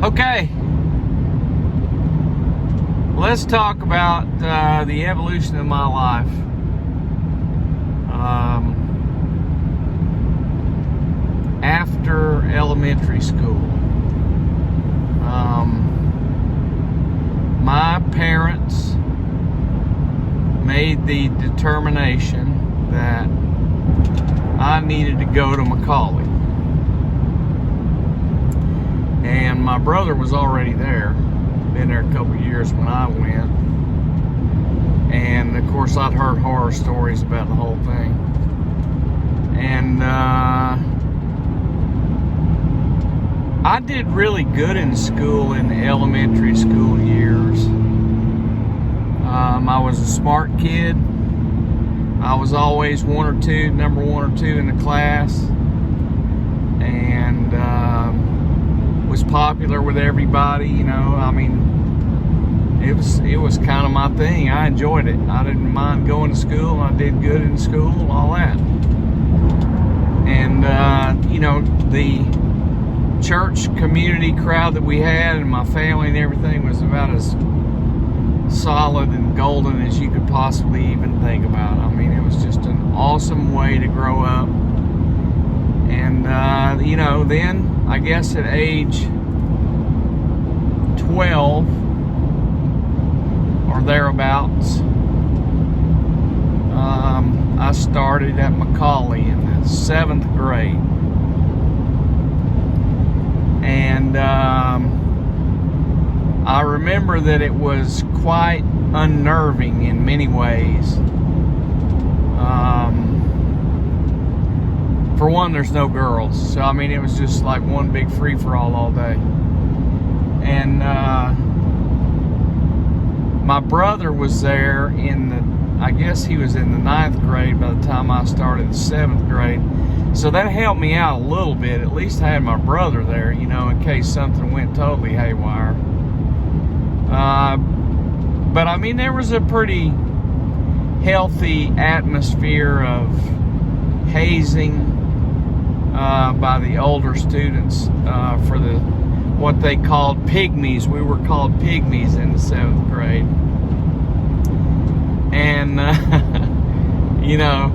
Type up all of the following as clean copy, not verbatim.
Okay, let's talk about the evolution of my life. After elementary school, my parents made the determination that I needed to go to McCallie. And my brother was already there, been there a couple of years when I went. And of course, I'd heard horror stories about the whole thing. And I did really good in school in the elementary school years. I was a smart kid. I was always number one or two in the class. And was popular with everybody, you know. I mean, it was kind of my thing. I enjoyed it. I didn't mind going to school. I did good in school and all that. And you know, the church community crowd that we had and my family and everything was about as solid and golden as you could possibly even think about. I mean, it was just an awesome way to grow up. And you know, then I guess at age 12 or thereabouts, I started at McCallie in the 7th grade. And I remember that it was quite unnerving in many ways. For one, there's no girls, so I mean, it was just like one big free-for-all all day. And my brother was there I guess he was in the 9th grade by the time I started the 7th grade. So that helped me out a little bit. At least I had my brother there, you know, in case something went totally haywire. But I mean, there was a pretty healthy atmosphere of hazing by the older students for what they called pygmies. We were called pygmies in the 7th grade. And you know,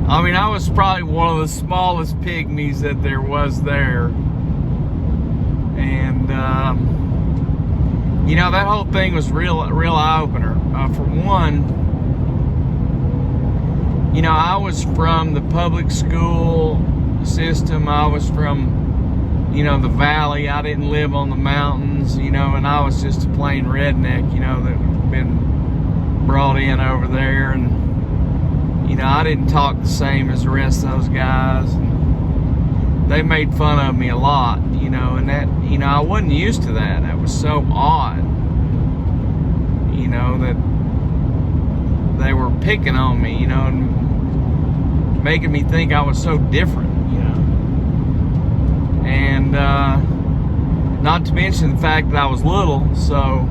I mean, I was probably one of the smallest pygmies that there was there. And you know, that whole thing was real eye-opener. For one, you know, I was from the public school system. I was from, you know, the valley. I didn't live on the mountains, you know, and I was just a plain redneck, you know, that had been brought in over there. And, you know, I didn't talk the same as the rest of those guys. And they made fun of me a lot, you know, and that, you know, I wasn't used to that. That was so odd, you know, that they were picking on me, you know, and making me think I was so different, you know. And not to mention the fact that I was little, so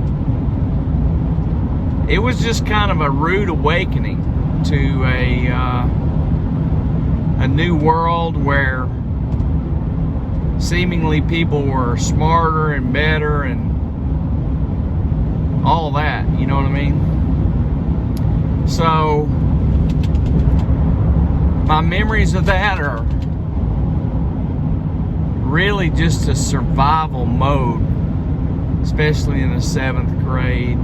it was just kind of a rude awakening to a new world where seemingly people were smarter and better and all that, you know what I mean? So my memories of that are really just a survival mode, especially in the 7th grade.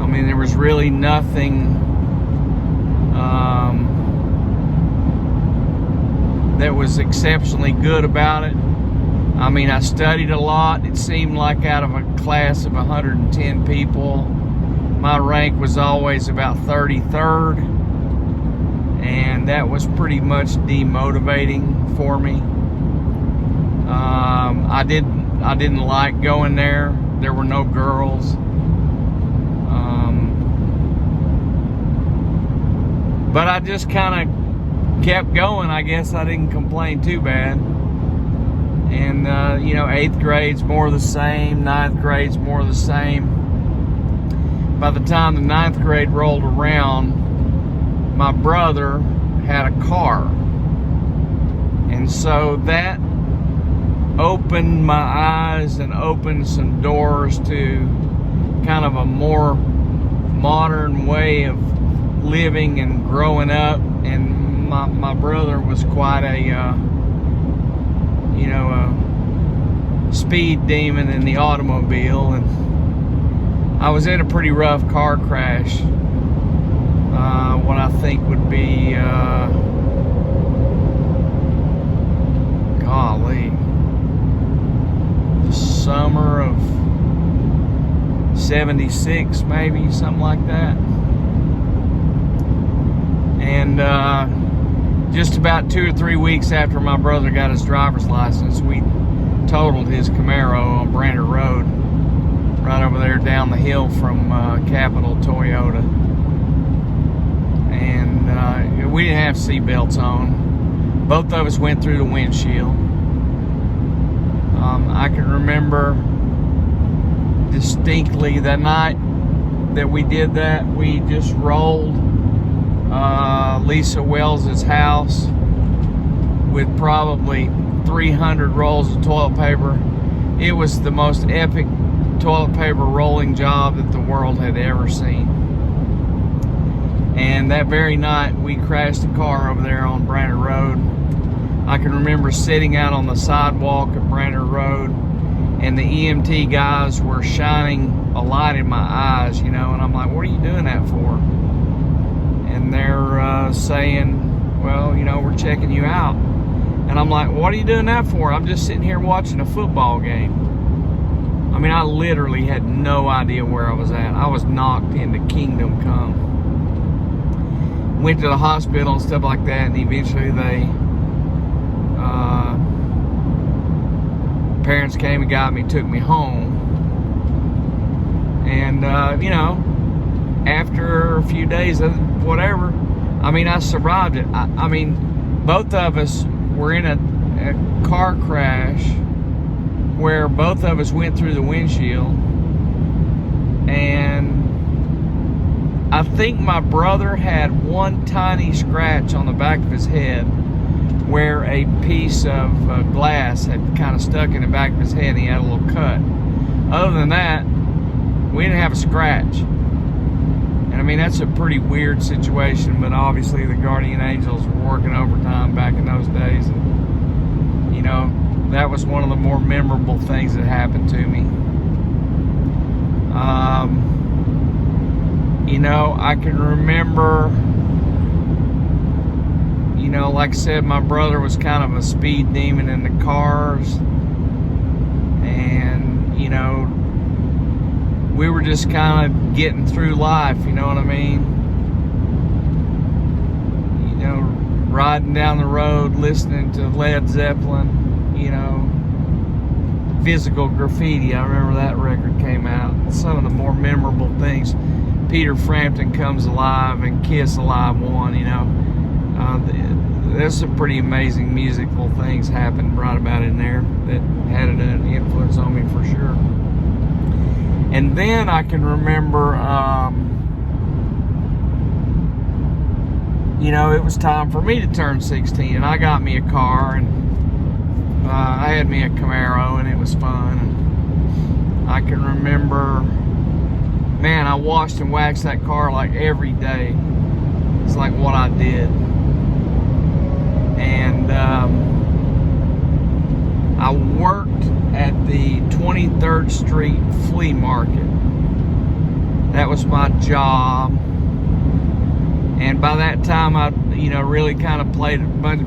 I mean, there was really nothing that was exceptionally good about it. I mean, I studied a lot. It seemed like out of a class of 110 people, my rank was always about 33rd, and that was pretty much demotivating for me. I didn't like going there. There were no girls. But I just kind of kept going. I guess I didn't complain too bad. And you know, 8th grade's more of the same, 9th grade's more of the same. By the time the 9th grade rolled around, my brother had a car. And so that opened my eyes and opened some doors to kind of a more modern way of living and growing up. And my brother was quite a speed demon in the automobile, and I was in a pretty rough car crash. What I think would be golly, the summer of 76, maybe, something like that. And just about 2 or 3 weeks after my brother got his driver's license, we totaled his Camaro on Brander Road, right over there down the hill from Capital Toyota. And we didn't have seatbelts on. Both of us went through the windshield. I can remember distinctly that night that we did that. We just rolled Lisa Wells's house with probably 300 rolls of toilet paper. It was the most epic toilet paper rolling job that the world had ever seen. And that very night we crashed a car over there on Brander Road. I can remember sitting out on the sidewalk of Brander Road, and the EMT guys were shining a light in my eyes, and I'm like, what are you doing that for? And they're saying, well, we're checking you out. And I'm like, what are you doing that for? I'm just sitting here watching a football game. I mean, I literally had no idea where I was at. I was knocked into Kingdom Come. Went to the hospital and stuff like that, and eventually parents came and got me, took me home. And, after a few days of whatever, I survived it. I mean, both of us were in a car crash where both of us went through the windshield. And I think my brother had one tiny scratch on the back of his head where a piece of glass had kind of stuck in the back of his head, and he had a little cut. Other than that, we didn't have a scratch. And I mean, that's a pretty weird situation, but obviously the guardian angels were working overtime back in those days. And, that was one of the more memorable things that happened to me. I can remember, like I said, my brother was kind of a speed demon in the cars. And, we were just kind of getting through life, you know what I mean? Riding down the road, listening to Led Zeppelin, Physical Graffiti. I remember that record came out. Some of the more memorable things. Peter Frampton Comes Alive and Kiss Alive 1, there's some pretty amazing musical things happened right about in there that had an influence on me for sure. And then I can remember, it was time for me to turn 16, and I got me a car, and I had me a Camaro, and it was fun. And I can remember, man, I washed and waxed that car like every day. It's like what I did. And I worked at the 23rd Street Flea Market. That was my job. And by that time, I, really kind of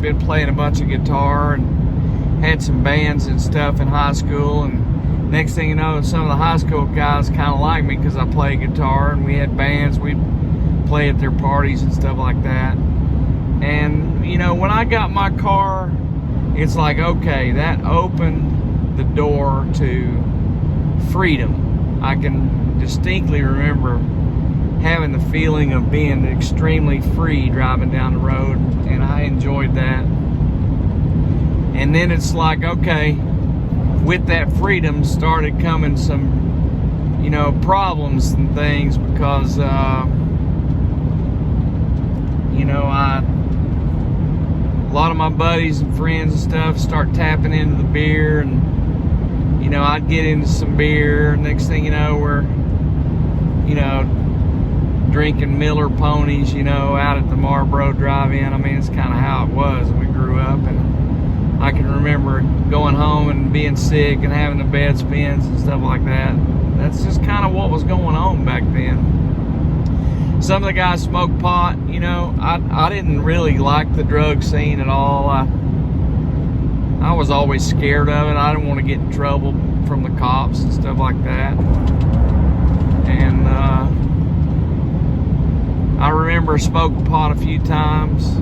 been playing a bunch of guitar and had some bands and stuff in high school. And next thing you know, some of the high school guys kind of liked me because I played guitar, and we had bands. We'd play at their parties and stuff like that. And, when I got my car, it's like, okay, that opened the door to freedom. I can distinctly remember having the feeling of being extremely free driving down the road, and I enjoyed that. And then it's like, okay, with that freedom started coming some, problems and things, because, a lot of my buddies and friends and stuff start tapping into the beer, and know, I'd get into some beer. Next thing you know, we're, you know, drinking Miller Ponies, you know, out at the Marlboro Drive-In. I mean, it's kind of how it was when we grew up. And I can remember going home and being sick and having the bed spins and stuff like that. That's just kind of what was going on back then. Some of the guys smoked pot, you know. I didn't really like the drug scene at all. I was always scared of it. I didn't want to get in trouble from the cops and stuff like that. And I remember smoking pot a few times.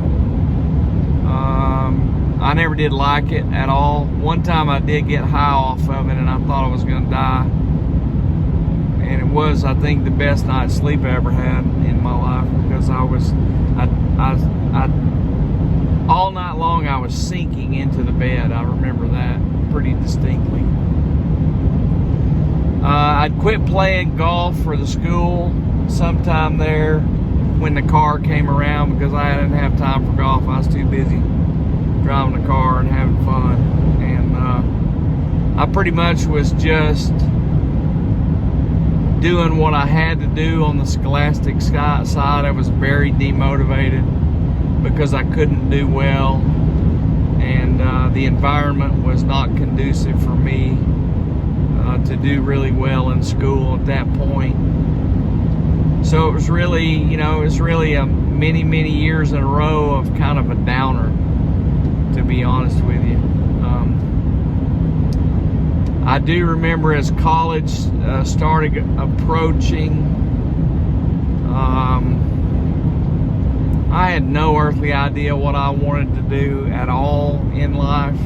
I never did like it at all. One time I did get high off of it and I thought I was going to die. And it was, I think, the best night's sleep I ever had in my life, because I all night long I was sinking into the bed. I remember that pretty distinctly. I'd quit playing golf for the school sometime there when the car came around, because I didn't have time for golf. I was too busy driving the car and having fun. And I pretty much was just doing what I had to do on the scholastic side. I was very demotivated because I couldn't do well, and the environment was not conducive for me to do really well in school at that point. So it was really, you know, it was really a many years in a row of kind of a downer, to be honest with you. I do remember as college started approaching, I had no earthly idea what I wanted to do at all in life.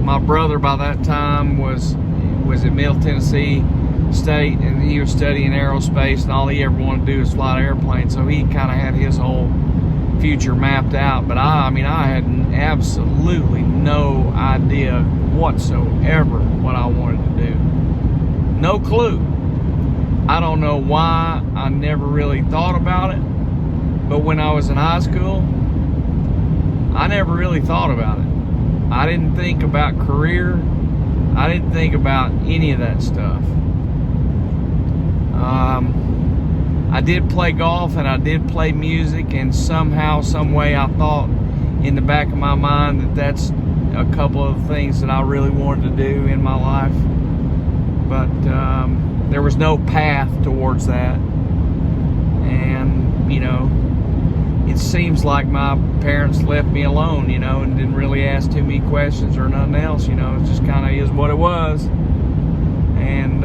My brother by that time was at Middle Tennessee State, and he was studying aerospace, and all he ever wanted to do was fly an airplane, so he kind of had his whole future mapped out. But I mean, I had absolutely no idea whatsoever what I wanted to do. No clue. I don't know why I never really thought about it, but when I was in high school, I never really thought about it. I didn't think about career. I didn't think about any of that stuff. I did play golf and I did play music, and somehow, some way, I thought in the back of my mind that that's a couple of things that I really wanted to do in my life. But there was no path towards that. And, you know, it seems like my parents left me alone, you know, and didn't really ask too many questions or nothing else, you know. It just kind of is what it was. And,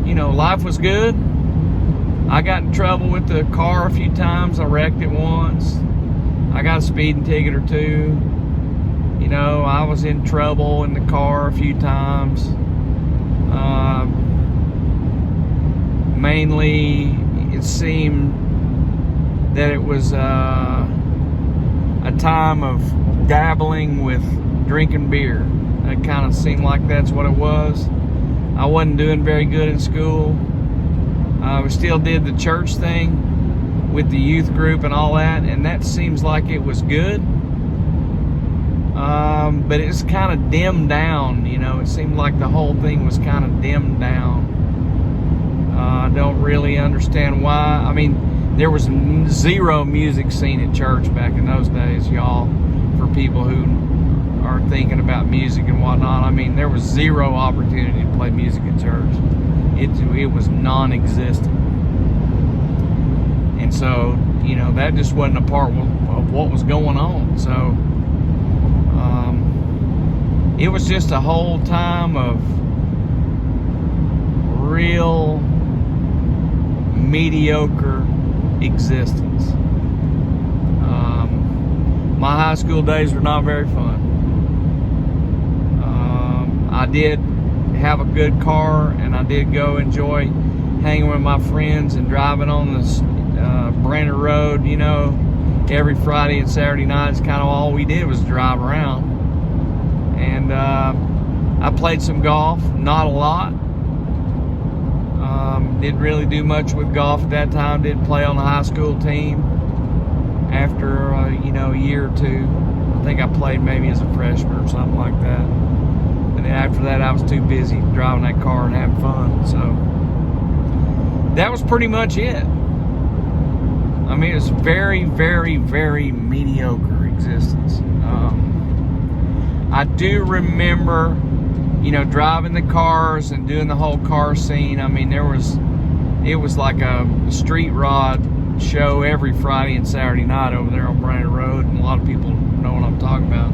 you know, life was good. I got in trouble with the car a few times. I wrecked it once. I got a speeding ticket or two. You know, I was in trouble in the car a few times. Mainly, it seemed that it was a time of dabbling with drinking beer. It kind of seemed like that's what it was. I wasn't doing very good in school. We still did the church thing with the youth group and all that, and that seems like it was good. But it was kind of dimmed down, you know. It seemed like the whole thing was kind of dimmed down. I don't really understand why. I mean, there was zero music scene at church back in those days, y'all, for people who are thinking about music and whatnot. I mean, there was zero opportunity to play music at church. It was non-existent. And so, you know, that just wasn't a part of what was going on. So it was just a whole time of real mediocre existence. My high school days were not very fun. I did have a good car, and I did go enjoy hanging with my friends and driving on this Brandon Road, you know, every Friday and Saturday nights. Kind of all we did was drive around. And I played some golf, not a lot. Didn't really do much with golf at that time. Did play on the high school team after, you know, a year or two. think I played maybe as a freshman or something like that. And then after that, I was too busy driving that car and having fun. So that was pretty much it. I mean, it was very, very, very mediocre existence. I do remember, you know, driving the cars and doing the whole car scene. I mean, it was like a street rod show every Friday and Saturday night over there on Brainerd Road, and a lot of people know what I'm talking about.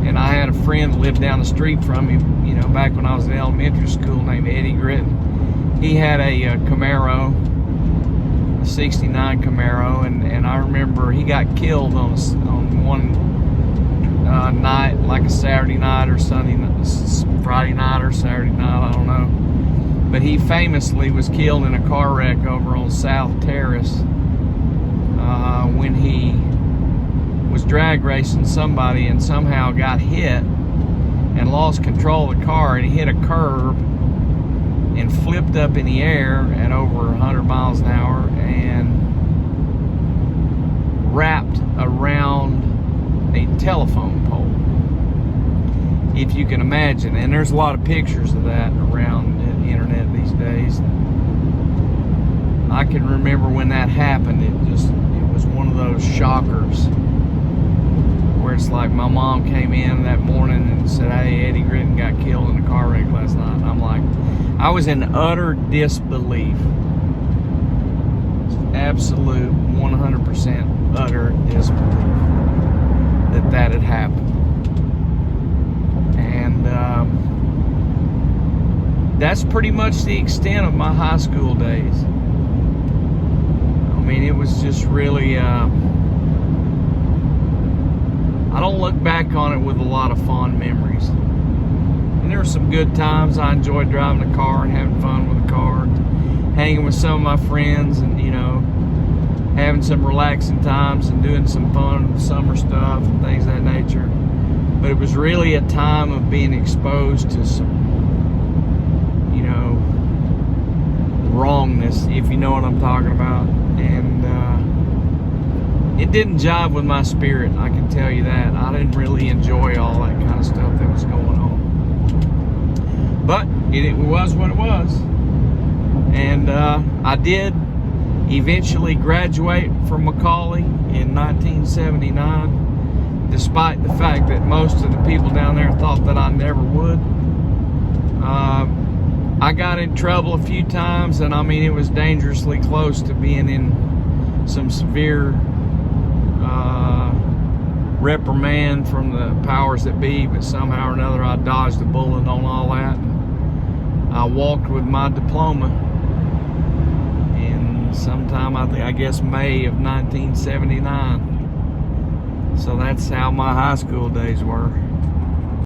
And I had a friend that lived down the street from me, you know, back when I was in elementary school, named Eddie Gritton. He had a Camaro, a 69 Camaro, and I remember he got killed on one night, like a Saturday night or Friday night or Saturday night, I don't know. But he famously was killed in a car wreck over on South Terrace when he was drag racing somebody and somehow got hit and lost control of the car, and he hit a curb and flipped up in the air at over 100 miles an hour and wrapped around a telephone pole, if you can imagine. And there's a lot of pictures of that around the internet these days. I can remember when that happened. It was one of those shockers where it's like my mom came in that morning and said, "Hey, Eddie Gritton got killed in a car wreck last night." And I'm like, I was in utter disbelief. Absolute 100% utter disbelief that had happened. And that's pretty much the extent of my high school days. I mean, it was just really, I don't look back on it with a lot of fond memories. And there were some good times. I enjoyed driving the car and having fun with the car, and hanging with some of my friends, and, you know, having some relaxing times and doing some fun summer stuff and things of that nature. But it was really a time of being exposed to some, you know, wrongness, if you know what I'm talking about. And it didn't jive with my spirit, I can tell you that. I didn't really enjoy all that kind of stuff that was going on. But it was what it was. And I did eventually graduate from Macaulay in 1979, despite the fact that most of the people down there thought that I never would. I got in trouble a few times, and I mean, it was dangerously close to being in some severe reprimand from the powers that be, but somehow or another I dodged a bullet on all that. I walked with my diploma in sometime, I guess May of 1979. So that's how my high school days were.